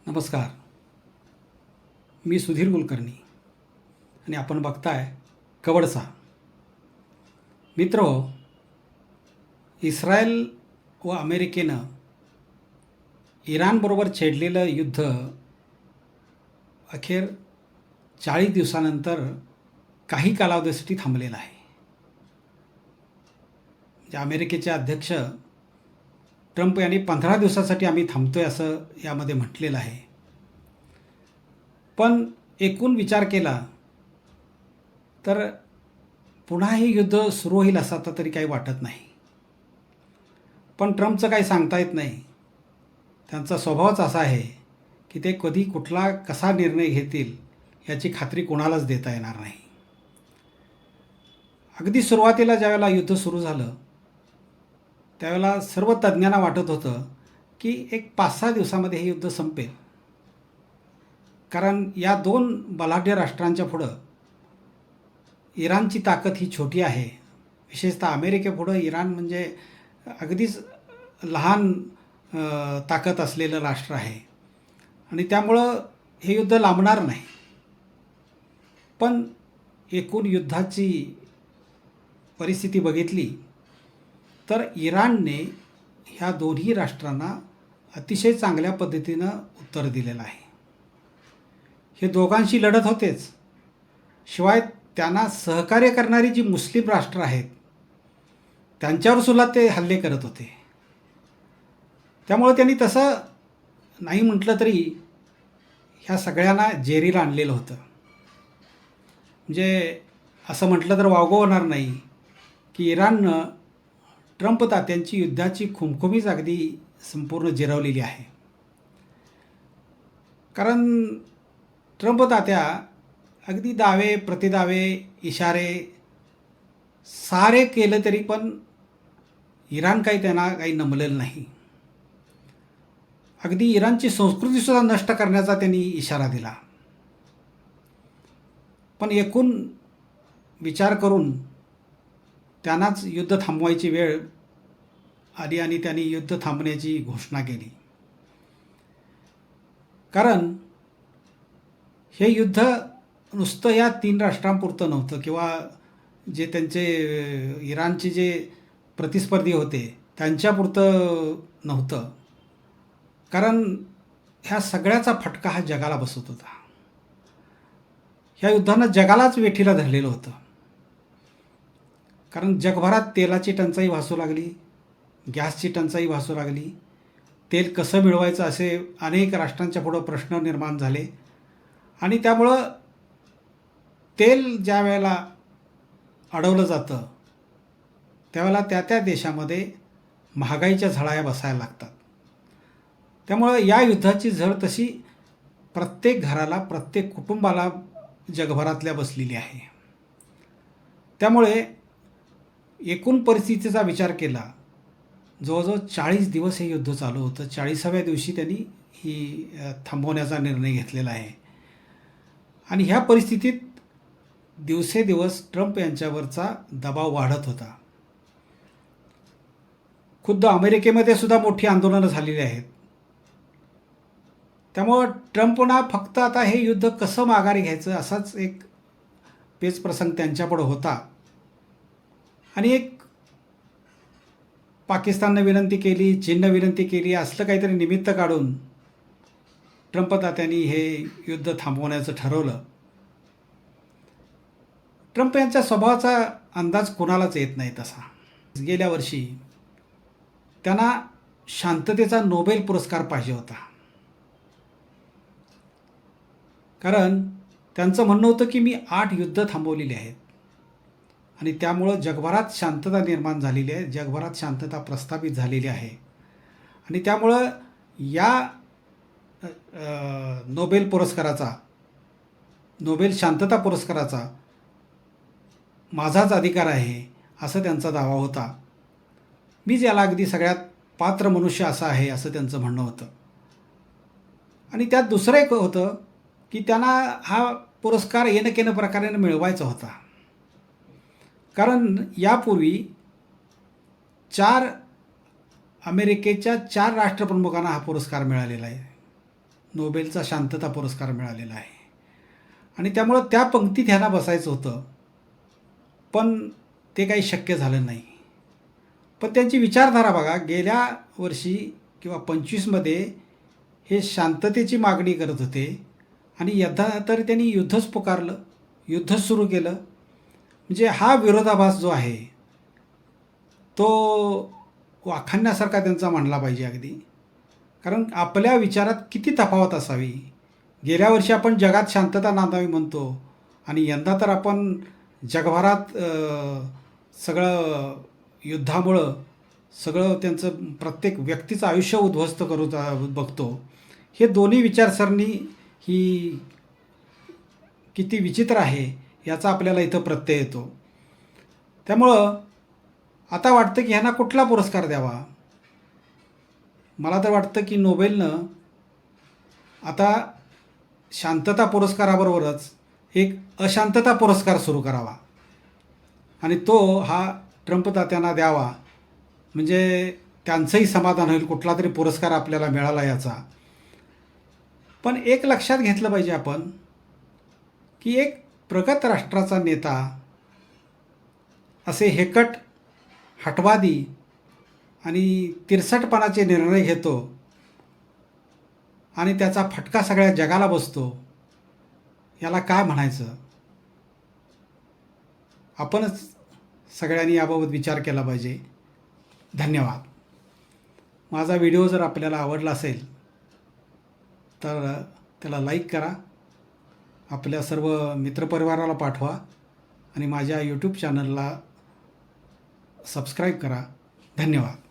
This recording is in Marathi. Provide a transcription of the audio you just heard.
नमस्कार. मी सुधीर कुलकर्णी आणि आपण बघताय कवडसा. मित्रो, इस्रायल व अमेरिकेनं इराणबरोबर छेडलेलं युद्ध अखेर 40 दिवसानंतर काही कालावधीसाठी थांबलेलं आहे. म्हणजे अमेरिकेचे अध्यक्ष ट्रम्प यांनी 15 दिवसासाठी आम्ही थांबतोय असं यामध्ये म्हटलेलं आहे. पण एकूण विचार केला तर पुन्हा हे युद्ध सुरू होईल असं आता तरी काही वाटत नाही. पण ट्रम्पचं काही सांगता येत नाही. त्यांचा स्वभावच असा आहे की ते कधी कुठला कसा निर्णय घेतील याची खात्री कोणालाच देता येणार नाही. अगदी सुरुवातीला ज्यावेळेला युद्ध सुरू झालं त्यावेळेला सर्व तज्ज्ञांना वाटत होतं की एक 5-6 दिवसामध्ये हे युद्ध संपेल. कारण या दोन बलाढ्य राष्ट्रांच्या पुढं इराणची ताकद ही छोटी आहे. विशेषतः अमेरिकेपुढं इराण म्हणजे अगदीच लहान ताकद असलेलं राष्ट्र आहे आणि त्यामुळं हे युद्ध लांबणार नाही. पण एकूण युद्धाची परिस्थिती बघितली तर इराणने ह्या दोन्ही राष्ट्रांना अतिशय चांगल्या पद्धतीनं उत्तर दिलेलं आहे. हे दोघांशी लढत होतेच, शिवाय त्यांना सहकार्य करणारी जी मुस्लिम राष्ट्र आहेत त्यांच्यावर सुद्धा ते हल्ले करत होते. त्यामुळे त्यांनी तसं नाही म्हटलं तरी ह्या सगळ्यांना जेरीला आणलेलं होतं. म्हणजे असं म्हटलं तर वावगं होणार नाही की इराणनं ट्रम्प तात्यांची युद्धाची खुमखुमीच अगदी संपूर्ण जिरवलेली आहे. कारण ट्रम्प तात्या अगदी दावे प्रतिदावे इशारे सारे केलं तरी पण इराण काही त्यांना काही नमलेलं नाही. अगदी इराणची संस्कृतीसुद्धा नष्ट करण्याचा त्यांनी इशारा दिला. पण एकूण विचार करून त्यांनाच युद्ध थांबवायची वेळ आली आणि त्यांनी युद्ध थांबण्याची घोषणा केली. कारण हे युद्ध नुसतं या 3 राष्ट्रांपुरतं नव्हतं किंवा जे त्यांचे इराणचे जे प्रतिस्पर्धी होते त्यांच्यापुरतं नव्हतं. कारण ह्या सगळ्याचा फटका हा जगाला बसत होता. ह्या युद्धानं जगालाच वेठीला धरलेलं होतं. कारण जगभरात तेलाची टंचाई भासू लागली, गॅसची टंचाई भासू लागली, तेल कसं मिळवायचं असे अनेक राष्ट्रांच्या पुढं प्रश्न निर्माण झाले आणि त्यामुळं तेल ज्या वेळेला अडवलं जातं त्यावेळेला त्या देशामध्ये महागाईच्या झळाया बसायला लागतात. त्यामुळं या युद्धाची झळ तशी प्रत्येक घराला प्रत्येक कुटुंबाला जगभरातल्या बसलेली आहे. त्यामुळे एकूण परिस्थितीचा विचार केला जवळजवळ 40 दिवस हे युद्ध चालू होतं. 40व्या दिवशी त्यांनी ही थांबवण्याचा निर्णय घेतलेला आहे. आणि ह्या परिस्थितीत दिवसेदिवस ट्रम्प यांच्यावरचा दबाव वाढत होता. खुद्द अमेरिकेमध्ये सुद्धा मोठी आंदोलनं झालेली आहेत. त्यामुळं ट्रम्पना फक्त आता हे युद्ध कसं माघारी घ्यायचं असाच एक पेच प्रसंग त्यांच्यापुढं होता. आणि एक पाकिस्ताननं विनंती केली, चीननं विनंती केली, असलं काहीतरी निमित्त काढून ट्रम्प तात्यांनी हे युद्ध थांबवण्याचं ठरवलं. ट्रम्प यांच्या स्वभावाचा अंदाज कोणालाच येत नाही तसा. गेल्या वर्षी त्यांना शांततेचा नोबेल पुरस्कार पाहिजे होता. कारण त्यांचं म्हणणं होतं की मी 8 युद्ध थांबवलेली आहेत आणि त्यामुळं जगभरात शांतता निर्माण झालेली आहे, जगभरात शांतता प्रस्थापित झालेली आहे आणि त्यामुळं या नोबेल शांतता पुरस्काराचा माझाच अधिकार आहे असं त्यांचा दावा होता. मीच याला अगदी सगळ्यात पात्र मनुष्य असा आहे असं त्यांचं म्हणणं होतं. आणि त्यात दुसरं एक होतं की त्यांना हा पुरस्कार येणं प्रकाराने मिळवायचा होता. कारण यापूर्वी अमेरिकेच्या 4 राष्ट्रप्रमुखांना हा पुरस्कार मिळालेला आहे. नोबेलचा शांतता पुरस्कार मिळालेला आहे. आणि त्यामुळं त्या पंक्तीत ह्यांना बसायचं होतं, पण ते काही शक्य झालं नाही. पण त्यांची विचारधारा बघा, गेल्या वर्षी किंवा 25मध्ये हे शांततेची मागणी करत होते आणि यंदा तर त्यांनी युद्धच पुकारलं, युद्धच सुरू केलं. म्हणजे हा विरोधाभास जो आहे तो वाखाणण्यासारखा त्यांचा म्हणला पाहिजे अगदी. कारण आपल्या विचारात किती तफावत असावी. गेल्या वर्षी आपण जगात शांतता नांदावी म्हणतो आणि यंदा तर आपण जगभरात सगळं युद्धामुळं सगळं त्यांचं प्रत्येक व्यक्तीचं आयुष्य उद्ध्वस्त करू बघतो. हे दोन्ही विचारसरणी ही किती विचित्र आहे याचा आपल्याला इथं प्रत्यय येतो. त्यामुळं आता वाटतं की ह्यांना कुठला पुरस्कार द्यावा. मला तर वाटतं की नोबेलनं आता शांतता पुरस्काराबरोबरच एक अशांतता पुरस्कार सुरू करावा आणि तो हा ट्रम्प तात्यांना द्यावा. म्हणजे त्यांचंही समाधान होईल, कुठला तरी पुरस्कार आपल्याला मिळाला याचा. पण एक लक्षात घेतलं पाहिजे आपण की एक प्रगत राष्ट्राचा नेता असे हेकट, हटवादी आणि तिरसटपणाचे निर्णय घेतो आणि त्याचा फटका सगळ्या जगाला बसतो, याला काय म्हणायचं. आपणच सगळ्यांनी याबाबत विचार केला पाहिजे. धन्यवाद. माझा व्हिडिओ जर आपल्याला आवडला असेल तर त्याला लाईक करा, आपल्या सर्व मित्रपरिवाराला पाठवा आणि माझ्या यूट्यूब चॅनलला सबस्क्राईब करा. धन्यवाद.